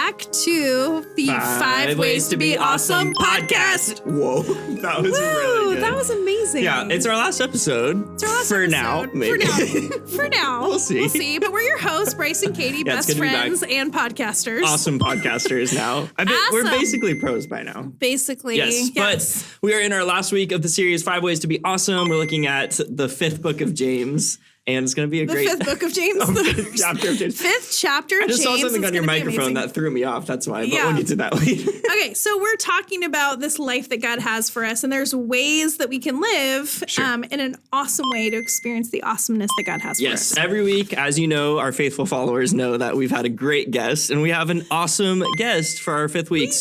back to the Five Ways to Be Awesome podcast. Whoa, that was really good. That was amazing. Yeah, it's our last episode. It's our last for episode. now, maybe. For now. We'll see. But we're your hosts, Bryce and Katie, Yeah, it's best good to be friends back. and podcasters. Awesome podcasters now. We're Awesome. basically pros by now. Basically. Yes, but we are in our last week of the series, 5 Ways to Be Awesome. We're looking at the 5th book of James, and it's going to be a The great... 5th book of James. Fifth chapter of James. 5th chapter of I just James. saw something It's on your gonna be microphone amazing. that threw me off. That's why, but Yeah. we'll get to that later. Okay, so we're talking about this life that God has for us, and there's ways that we can live in an awesome way to experience the awesomeness that God has for us. Yes, every week, as you know, our faithful followers know that we've had a great guest, and we have an awesome guest for our 5th week.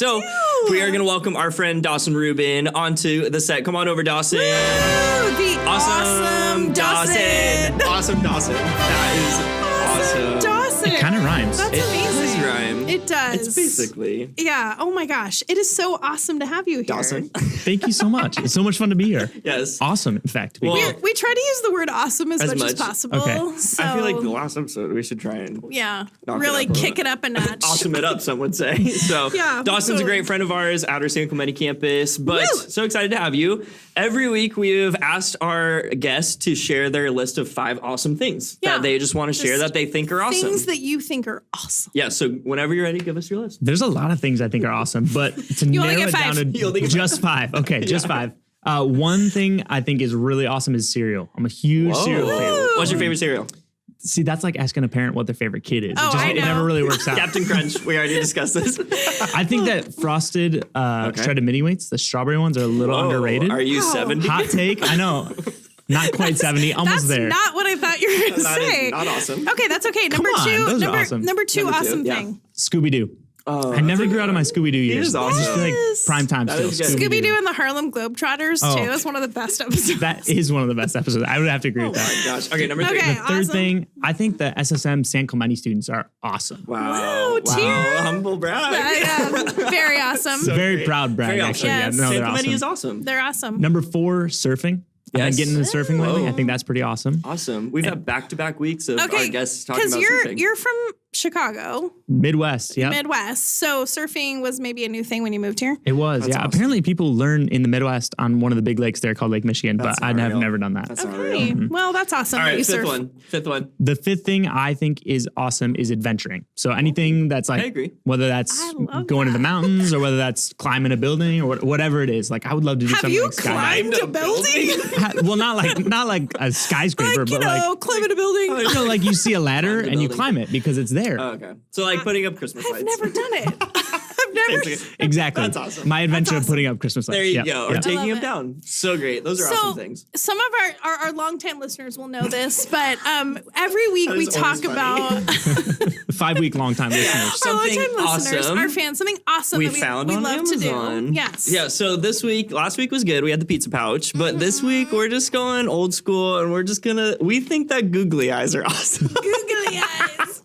We are going to welcome our friend Dawson Rubin onto the set. Come on over, Dawson. Woo, the Awesome Dawson. Awesome Dawson. That is awesome. Dawson. Kind of rhymes. That's amazing. It does rhyme. It does. It's basically Yeah. Oh my gosh. It is so awesome to have you here. Dawson. Thank you so much. It's so much fun to be here. Yes. Awesome, in fact. To be Well, here. We try to use the word awesome as much as much. possible. Okay. So, I feel like the last episode we should try and yeah, knock it really up a kick little. it up a notch. awesome it up, some would say. So Yeah, Dawson's a totally. great friend of ours at our San Clemente campus, but Woo! so excited to have you. Every week we've asked our guests to share their list of 5 awesome things Yeah. that they just want to share that they think are awesome. Things that you think are awesome. Yeah, so whenever you're ready, give us your list. There's a lot of things I think are awesome, but to You only narrow get it down 5. You only to get just 5. Okay, just 5. One thing I think is really awesome is cereal. I'm a huge cereal fan. What's your favorite cereal? See, that's like asking a parent what their favorite kid is. Oh, I It know. never really works out. Captain Crunch. We already discussed this. I think that frosted shredded mini wheats, the strawberry ones, are a little underrated. Are you Wow. 70? Hot take, I know. Not quite 70, almost That's there. not what I thought you were going to That is say. not awesome. Okay, that's okay. Number on, 2. those are Number, awesome. number 2 Number 2, awesome yeah. thing. Scooby-Doo. Oh, I never grew out of my Scooby-Doo years. is I just feel like Yes. prime time That still. is good. Scooby-Doo and the Harlem Globetrotters, Oh. too. That's one of the best episodes. That is one of the best episodes. I would have to agree with Oh that. my gosh. Okay, number 3. Okay. Third Awesome. thing, I think the SSM San Clemente students are awesome. Wow. tear. Humble brag. Very awesome. Very great. proud brag, Very awesome. actually. Yes. Yeah, no, San they're Clemente awesome. is awesome. They're awesome. Number 4, surfing. I've Yes. been getting into surfing lately. Whoa. I think that's pretty awesome. Awesome. We've had back-to-back weeks of our Okay, guests talking because about you're surfing. you're from Chicago, Midwest, yeah. Midwest, so surfing was maybe a new thing when you moved here. It was, That's yeah. awesome. Apparently people learn in the Midwest on one of the big lakes there called Lake Michigan, That's but I not have real. never done that. That's not Okay, real. well that's awesome. All that right, you fifth surf. one. The 5th thing I think is awesome is adventuring. So anything that's like, I agree. whether that's I love going to the that. mountains or whether that's climbing a building or whatever it is. Like I would love to do Have something you like skydiving. climbed a building? Well, not like a skyscraper, Like, you but know, like climbing a building. you know, like you see a ladder Climb the and you building. climb it because it's there. Oh, okay. So like putting up Christmas lights. I've never done it. I've never. Exactly. That's awesome. My adventure That's of putting up Christmas lights. There you Yep, go. Or yep. taking love them it. down. So great. Those are So awesome things. some of our longtime listeners will know this, but every week That we is talk always about 5 week long time listeners. our Something longtime listeners, awesome our fans, something awesome we that found we on love Amazon. to do. Yes. Yeah, so last week was good. We had the pizza pouch, but this week we're just going old school and we think that googly eyes are awesome. Googly eyes.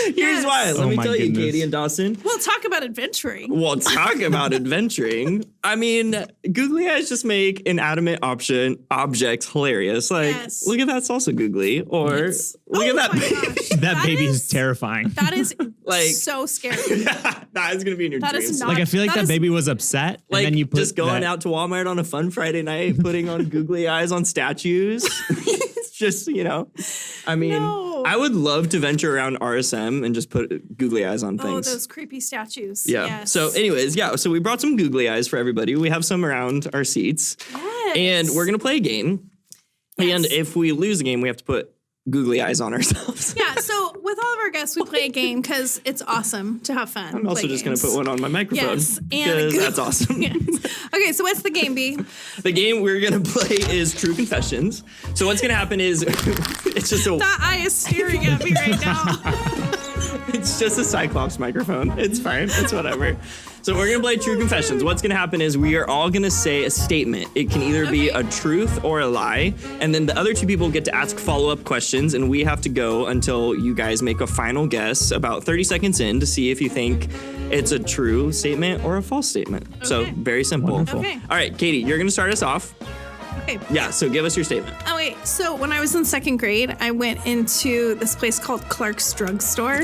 Here's Yes. why. Let Oh me my tell you, goodness. Katie and Dawson. We'll talk about adventuring. Well, talk about adventuring. I mean, googly eyes just make inanimate objects hilarious. Like, Yes. look at that salsa googly, or It's- look at oh that. my gosh. That baby is terrifying. That is Like- so scary. That is gonna be in your That is dreams. not- Like I feel like That that is- baby was upset, Like, and then you put just going that- out to Walmart on a fun Friday night, putting on googly eyes on statues. It's just, I mean, No. I would love to venture around RSM and just put googly eyes on Oh, things. those creepy statues. Yeah. Yes. So anyways, so we brought some googly eyes for everybody. We have some around our seats. Yes. And we're going to play a game. Yes. And if we lose a game, we have to put googly eyes on ourselves. Yeah, so with all of our guests, we play a game because it's awesome to have fun. I'm also just going to put one on my microphone. Yes, and because that's awesome. Yes. Okay, so what's the game, B? The game we're going to play is True Confessions. So what's going to happen is it's just a That eye is staring at me right now. It's just a Cyclops microphone. It's fine. It's whatever. So we're going to play True Confessions. What's going to happen is we are all going to say a statement. It can either be Okay. a truth or a lie. And then the other two people get to ask follow-up questions. And we have to go until you guys make a final guess about 30 seconds in to see if you think it's a true statement or a false statement. So Okay. very simple. Wonderful. Okay. All right, Katie, you're going to start us off. Okay. Yeah, so give us your statement. Oh, wait. So when I was in second grade, I went into this place called Clark's Drugstore,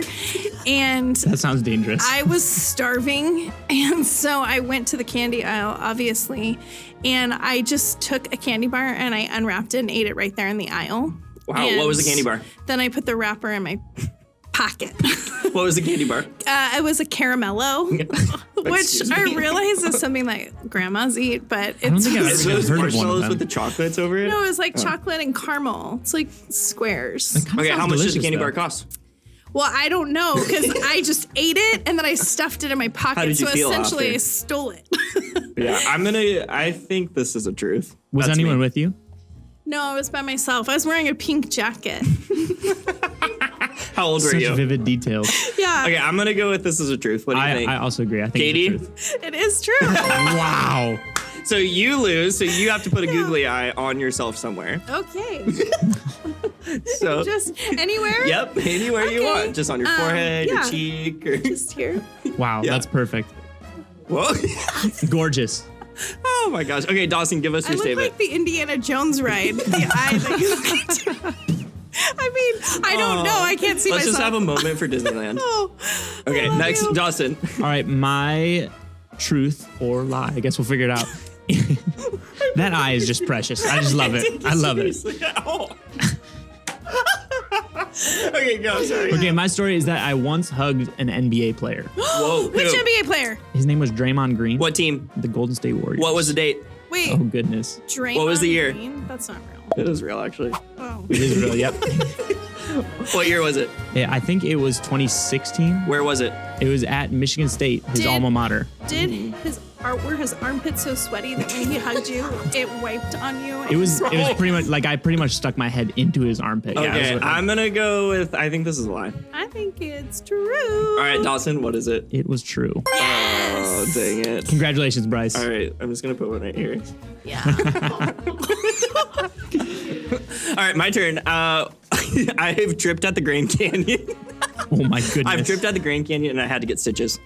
and That sounds dangerous. I was starving. And so I went to the candy aisle, obviously, and I just took a candy bar and I unwrapped it and ate it right there in the aisle. Wow, what was the candy bar? Then I put the wrapper in my pocket. What was the candy bar? It was a caramello, which Excuse I me? realize is something that grandmas eat, but it's don't think I've Is ever those heard of one of marshmallows them. with the chocolates over it? no, it was like chocolate and caramel. It's like squares. Okay, how much does delicious, the candy though. bar cost? Well, I don't know because I just ate it and then I stuffed it in my pocket. How did you so feel essentially, after? I stole it. Yeah, I think this is a truth. Was That's anyone me. with you? No, I was by myself. I was wearing a pink jacket. How old were Such you? vivid details. Yeah, Okay, I'm gonna go with this is a truth. What do you think? I also agree. I think Katie? it's the truth. it is true. Wow. So you lose, so you have to put a googly eye on yourself somewhere. Okay, So just anywhere. yep, anywhere you Okay. want. Just on your forehead, yeah. your cheek, or Just here. Wow, Yeah. that's perfect. whoa. Gorgeous. Oh my gosh. Okay, Dawson, give us I your look statement. like the Indiana Jones ride. The eye that you look into. I mean, I don't know. I can't see Let's myself. just have a moment for Disneyland. Oh, Okay, I love next, you. Dawson. All right, my truth or lie. I guess we'll figure it out. That eye is just precious. I just love it. I love it. Seriously. Oh. Okay, go. Sorry. Okay, my story is that I once hugged an NBA player. Whoa. Which who? NBA player? His name was Draymond Green. What team? The Golden State Warriors. What was the date? Wait, Oh goodness, Draymond what was the year? Green? That's not real. It was real, actually. Oh. it is real. Yep. What year was it? Yeah, I think it was 2016. Where was it? It was at Michigan State, his Did- alma mater. Did were his armpits so sweaty that when he hugged you, it wiped on you? It was pretty much like I pretty much stuck my head into his armpit. Yeah, it Okay, was- I'm gonna go with. I think this is a lie. I think it's true. All right, Dawson, what is it? it was true. Oh, dang it. Congratulations, Bryce. All right, I'm just gonna put one right here. Yeah. All right, my turn. I've tripped at the Grand Canyon. Oh my goodness. I've tripped at the Grand Canyon and I had to get stitches.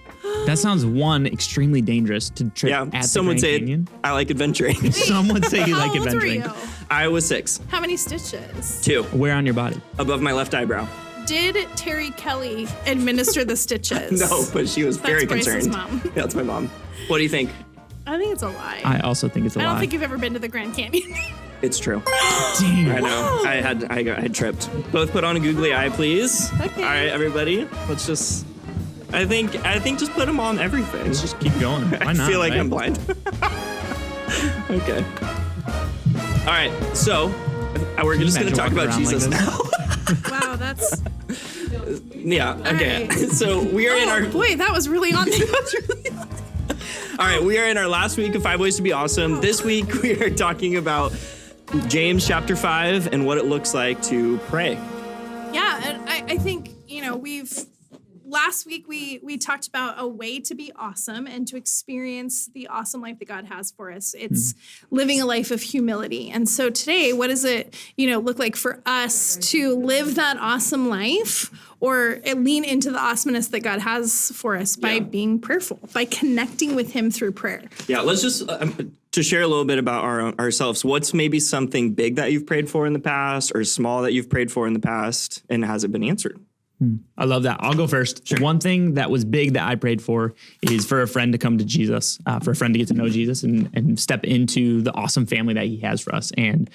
That sounds extremely dangerous to trip Yeah, at some the would Grand say Canyon. I like adventuring. Some would say you How like old adventuring. were you? I was 6, How many stitches? 2, Where on your body? above my left eyebrow. Did Terry Kelly administer the stitches? No, but she was very Bryce's concerned. mom. Yeah, that's my mom. What do you think? I think it's a lie. I also think it's a I lie. don't think you've ever been to the Grand Canyon. It's true. Dang. I know. I had tripped. Both put on a googly eye, please. Okay. All right, everybody. Let's just. I think just put them on everything. Let's just keep going. Why not? I feel like right? I'm blind. Okay. All right. So we're just going to imagine talk walking about around like Jesus this? now. Wow, that's. Yeah. Okay. right. So we are in our. Boy, that was really on. All right. We are in our last week of 5 Ways to Be Awesome. This week we are talking about James chapter 5 and what it looks like to pray. Yeah, and I think, last week we talked about a way to be awesome and to experience the awesome life that God has for us. It's living a life of humility. And so today, what does it, look like for us to live that awesome life or lean into the awesomeness that God has for us by being prayerful, by connecting with him through prayer? Yeah, let's just to share a little bit about ourselves. What's maybe something big that you've prayed for in the past or small that you've prayed for in the past and has it been answered? I love that. I'll go first. Sure. One thing that was big that I prayed for is for a friend to come to Jesus, for a friend to get to know Jesus and step into the awesome family that he has for us. And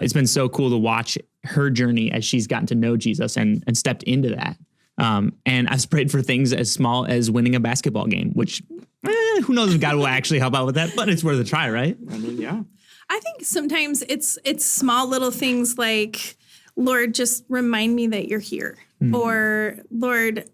it's been so cool to watch her journey as she's gotten to know Jesus and stepped into that. And I've prayed for things as small as winning a basketball game, which who knows if God will actually help out with that, but it's worth a try, right? I mean, yeah. I think sometimes it's small little things like, Lord, just remind me that you're here. Or Lord,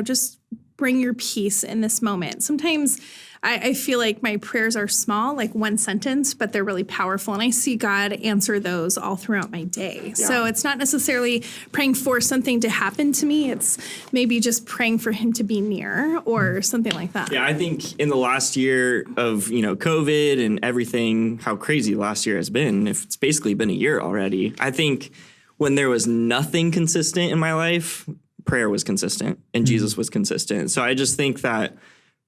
just bring your peace in this moment. Sometimes I feel like my prayers are small, like one sentence, but they're really powerful. And I see God answer those all throughout my day. Yeah. So it's not necessarily praying for something to happen to me. It's maybe just praying for him to be near or something like that. Yeah, I think in the last year of, COVID and everything, how crazy last year has been, if it's basically been a year already, I think when there was nothing consistent in my life, prayer was consistent and Jesus was consistent. So I just think that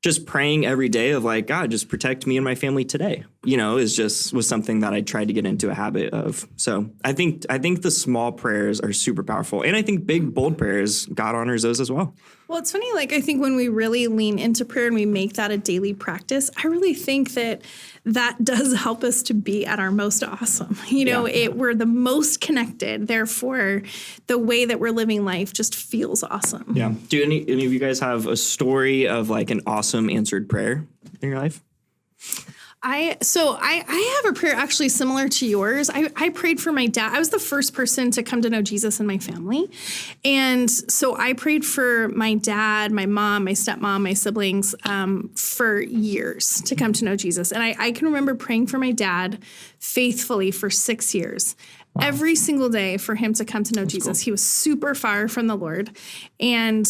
just praying every day of like, God, just protect me and my family today, was something that I tried to get into a habit of. So I think the small prayers are super powerful. And I think big, bold prayers, God honors those as well. Well, it's funny, I think when we really lean into prayer and we make that a daily practice, I really think that does help us to be at our most awesome. We're the most connected. Therefore, the way that we're living life just feels awesome. Yeah. Do any of you guys have a story of like an awesome answered prayer in your life? I have a prayer actually similar to yours. I prayed for my dad. I was the first person to come to know Jesus in my family. And so I prayed for my dad, my mom, my stepmom, my siblings for years to come to know Jesus. And I can remember praying for my dad faithfully for 6 years. Wow. Every single day for him to come to know Jesus. Cool. He was super far from the Lord. And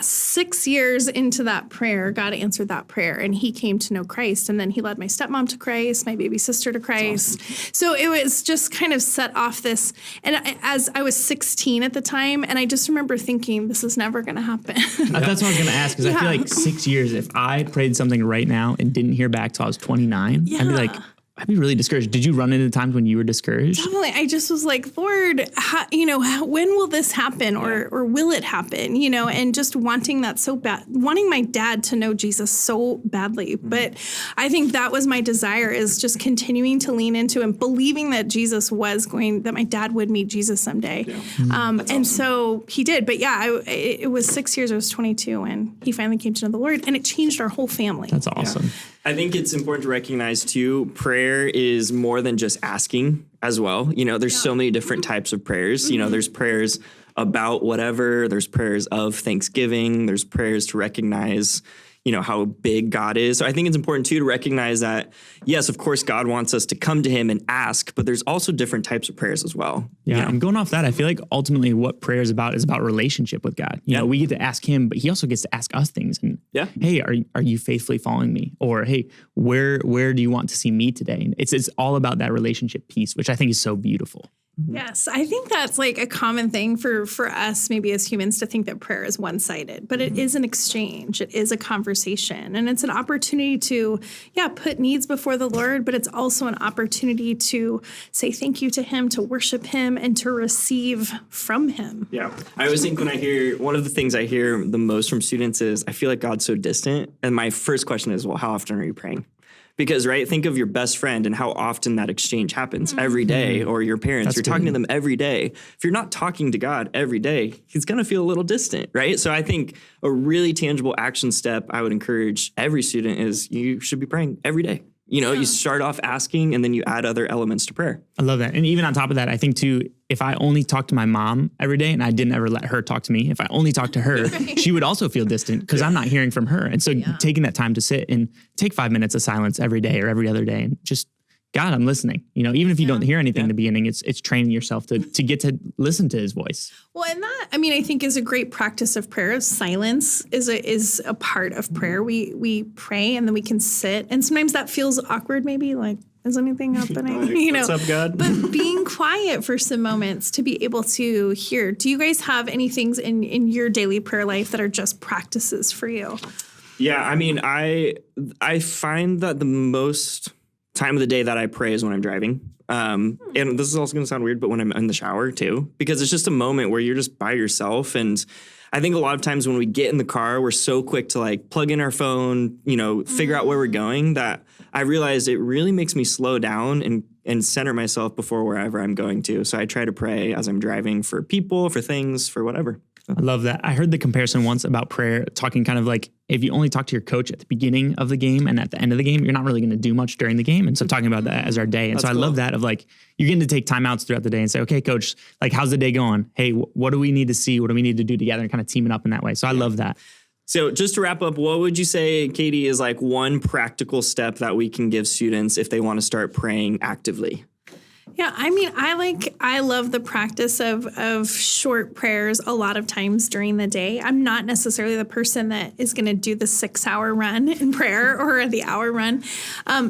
6 years into that prayer, God answered that prayer and he came to know Christ. And then he led my stepmom to Christ, my baby sister to Christ. Awesome. So it was just kind of set off this. And as I was 16 at the time, and I just remember thinking, this is never going to happen. That's what I was going to ask, because I feel like 6 years, if I prayed something right now and didn't hear back till I was 29, I'd be really discouraged. Did you run into times when you were discouraged? Definitely. I just was like, Lord, when will this happen or will it happen? And just wanting that so bad, wanting my dad to know Jesus so badly. Mm-hmm. But I think that was my desire, is just continuing to lean into and believing that that my dad would meet Jesus someday. Yeah. And awesome. So he did. But it was 6 years. I was 22 and he finally came to know the Lord, and it changed our whole family. That's awesome. Yeah. I think it's important to recognize, too, prayer is more than just asking as well. There's so many different types of prayers. Mm-hmm. There's prayers about whatever. There's prayers of thanksgiving. There's prayers to recognize, how big God is. So I think it's important, too, to recognize that, yes, of course, God wants us to come to him and ask, but there's also different types of prayers as well. Yeah, and going off that, I feel like ultimately what prayer is about relationship with God. We get to ask him, but he also gets to ask us things. And hey, are you faithfully following me? Or hey, where do you want to see me today? And it's all about that relationship piece, which I think is so beautiful. Yes, I think that's like a common thing for us, maybe as humans, to think that prayer is one-sided, but it is an exchange. It is a conversation, and it's an opportunity to, put needs before the Lord, but it's also an opportunity to say thank you to him, to worship him, and to receive from him. Yeah. I always think one of the things I hear the most from students is, I feel like God's so distant. And my first question is, well, how often are you praying? Because, think of your best friend and how often that exchange happens every day, or your parents. You're talking to them every day. If you're not talking to God every day, he's going to feel a little distant, right? So I think a really tangible action step I would encourage every student is you should be praying every day. You start off asking and then you add other elements to prayer. I love that. And even on top of that, I think too, if I only talked to my mom every day and I didn't ever let her talk to me, if I only talked to her, she would also feel distant because I'm not hearing from her. And so taking that time to sit and take 5 minutes of silence every day or every other day and just, God, I'm listening. Even if you don't hear anything in the beginning, it's training yourself to get to listen to his voice. Well, and that, I think is a great practice of prayer. Silence is a part of prayer. We pray and then we can sit. And sometimes that feels awkward, maybe like, is anything happening? What's up, God? But being quiet for some moments to be able to hear. Do you guys have any things in your daily prayer life that are just practices for you? Yeah, I find that the most time of the day that I pray is when I'm driving. And this is also going to sound weird, but when I'm in the shower too, because it's just a moment where you're just by yourself. And I think a lot of times when we get in the car, we're so quick to plug in our phone, figure out where we're going, that I realized it really makes me slow down and center myself before wherever I'm going to. So I try to pray as I'm driving for people, for things, for whatever. I love that. I heard the comparison once about prayer, talking kind of like if you only talk to your coach at the beginning of the game and at the end of the game, you're not really going to do much during the game. And so talking about that as our day. And I love that of you're getting to take timeouts throughout the day and say, okay, coach, how's the day going? Hey, what do we need to see? What do we need to do together? And kind of teaming up in that way. So I love that. So just to wrap up, what would you say, Katie, is one practical step that we can give students if they want to start praying actively? Yeah, I love the practice of short prayers a lot of times during the day. I'm not necessarily the person that is going to do the 6-hour run in prayer or the hour run.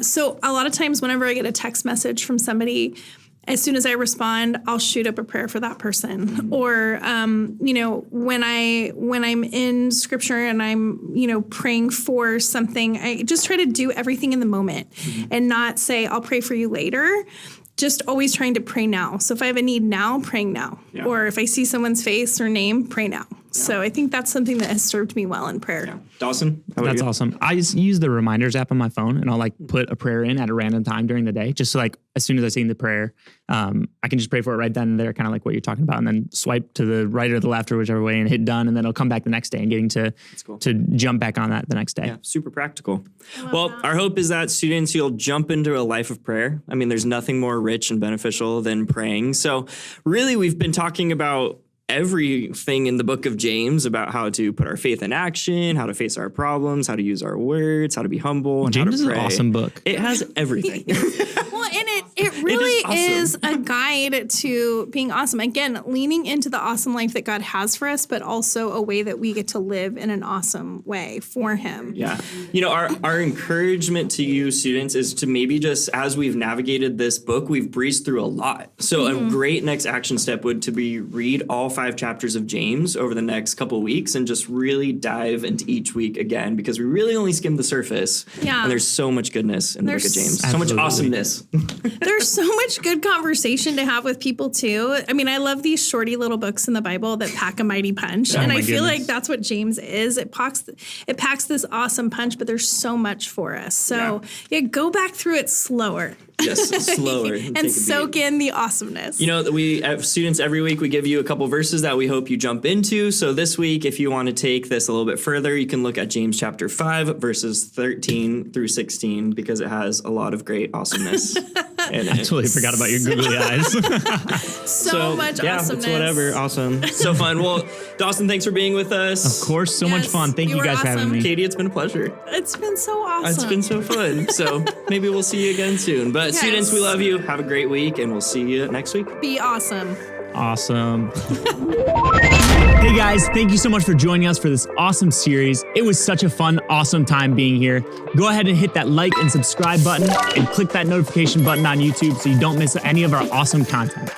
So a lot of times whenever I get a text message from somebody, as soon as I respond, I'll shoot up a prayer for that person. Or, when I'm in scripture and I'm, praying for something, I just try to do everything in the moment and not say, I'll pray for you later. Just always trying to pray now. So if I have a need now, praying now. Yeah. Or if I see someone's face or name, pray now. Yeah. So I think that's something that has served me well in prayer. Yeah. Dawson? That's awesome. I just use the reminders app on my phone, and I'll put a prayer in at a random time during the day. Just so as soon as I see the prayer, I can just pray for it right then and there, kind of like what you're talking about, and then swipe to the right or the left or whichever way and hit done, and then it'll come back the next day and getting to jump back on that the next day. Yeah, super practical. Well, our hope is that students, you'll jump into a life of prayer. I mean, there's nothing more rich and beneficial than praying. So really, we've been talking about everything in the book of James about how to put our faith in action, how to face our problems, how to use our words, how to be humble, and James how to pray. Is an awesome book. It has everything. Well, and it really is a guide to being awesome. Again, leaning into the awesome life that God has for us, but also a way that we get to live in an awesome way for Him. Yeah. Our encouragement to you students is to maybe just, as we've navigated this book, we've breezed through a lot. So a great next action step would to be read all 5 chapters of James over the next couple of weeks and just really dive into each week again, because we really only skimmed the surface. Yeah. And there's so much goodness in the book of James. Absolutely. So much awesomeness. There's so much good conversation to have with people too. I mean, I love these shorty little books in the Bible that pack a mighty punch. And I feel like that's what James is. It packs this awesome punch, but there's so much for us. So go back through it slower. Yes, slower. And soak in the awesomeness. We have students every week, we give you a couple verses that we hope you jump into. So this week, if you want to take this a little bit further, you can look at James chapter 5, verses 13 through 16, because it has a lot of great awesomeness. I totally forgot about your googly eyes. so much awesomeness. It's whatever. Awesome. So fun. Well, Dawson, thanks for being with us. Of course. So much fun. Thank you guys for having me. Katie, it's been a pleasure. It's been so awesome. It's been so fun. So maybe we'll see you again soon. But students, we love you. Have a great week, and we'll see you next week. Be awesome. Awesome. Hey guys, thank you so much for joining us for this awesome series. It was such a fun, awesome time being here. Go ahead and hit that like and subscribe button and click that notification button on YouTube so you don't miss any of our awesome content.